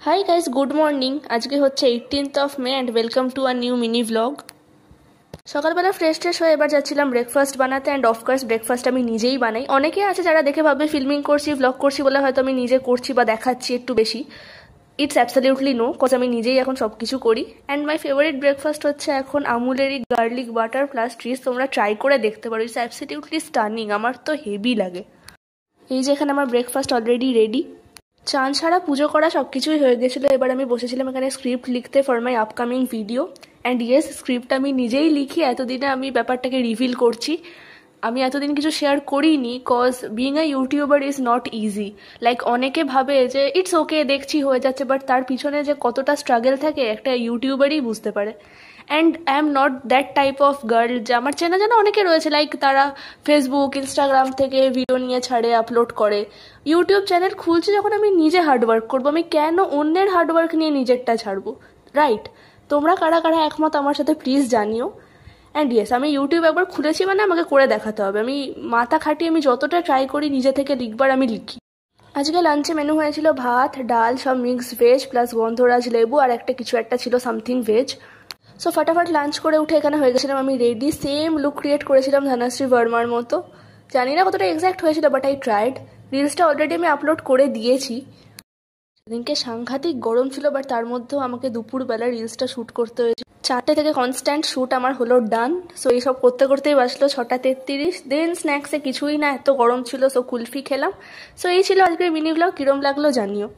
Hi guys, good morning. আজকে হচ্ছে 18th of May and welcome to a new mini vlog. সকালবেলা fresh হয়ে এবার যাচ্ছিলাম ব্রেকফাস্ট বানাতে, অ্যান্ড অফকোর্স ব্রেকফাস্ট আমি নিজেই বানাই। অনেকে আছে যারা দেখে ভাবে ফিল্মিং করছি, ভ্লগ করছি বলে হয়তো আমি নিজে করছি বা দেখাচ্ছি একটু বেশি। ইটস অ্যাবসলিউটলি নো, কজ আমি নিজেই এখন সব কিছু করি। অ্যান্ড মাই ফেভারিট ব্রেকফাস্ট হচ্ছে এখন আমুলেরই গার্লিক বাটার প্লাস চিজ। তোমরা ট্রাই করে দেখতে পারো, ইটস অ্যাবসলিউটলি স্টানিং। আমার তো হেভি লাগে। এই যে এখানে আমার ব্রেকফাস্ট অলরেডি রেডি। চান ছাড়া পুজো করা সব কিছুই হয়ে গেছিলো। এবার আমি বসেছিলাম এখানে স্ক্রিপ্ট লিখতে for my upcoming video. And yes, script আমি নিজেই লিখি। এতদিনে আমি ব্যাপারটাকে রিভিল করছি। আমি এতদিন কিছু শেয়ার করিনি, cause being a YouTuber is not easy. Like অনেকে ভাবে যে ইটস ওকে, দেখছি হয়ে যাচ্ছে, বাট তার পিছনে যে কতটা স্ট্রাগল থাকে একটা ইউটিউবারই বুঝতে পারে। And I am not that type of girl. যে আমার চেনা জানা অনেকে রয়েছে, লাইক তারা ফেসবুক ইনস্টাগ্রাম থেকে ভিডিও নিয়ে ছাড়ে, আপলোড করে। ইউটিউব চ্যানেল খুলছে যখন আমি নিজে হার্ডওয়ার্ক করবো, আমি কেন অন্যের হার্ডওয়ার্ক নিয়ে নিজেরটা ছাড়বো? রাইট? তোমরা কারা কারা একমত আমার সাথে প্লিজ জানিও। অ্যান্ড ইয়েস, আমি ইউটিউব একবার খুলেছি মানে আমাকে করে দেখাতে হবে। আমি মাথা খাটিয়ে আমি যতটা ট্রাই করি নিজে থেকে লিখবার, আমি লিখি। আজকে লাঞ্চে মেনু হয়েছিল ভাত, ডাল, সব মিক্সড ভেজ প্লাস গন্ধরাজ লেবু, আর একটা কিছু একটা ছিল সামথিং ভেজ। সো ফটাফট লাঞ্চ করে উঠে এখানে হয়ে গেছিলাম আমি রেডি। সেম লুক ক্রিয়েট করেছিলাম ধনশ্রী বর্মার মতো। জানি না কতটা এক্স্যাক্ট হয়েছিল, বাট আই ট্রাইড। রিলসটা অলরেডি আমি আপলোড করে দিয়েছি। সেদিনকে সাংঘাতিক গরম ছিল, বাট তার মধ্যেও আমাকে দুপুরবেলা রিলসটা শ্যুট করতে হয়েছে। 4টে থেকে কনস্ট্যান্ট শ্যুট আমার হলো ডান। সো এইসব করতে করতেই বাসলো 6:33। দেন স্ন্যাক্সে কিছুই না, এত গরম ছিল, সো কুলফি খেলাম। সো এই ছিল আজকের মিনি ব্লগ। কিরম লাগলো জানিও।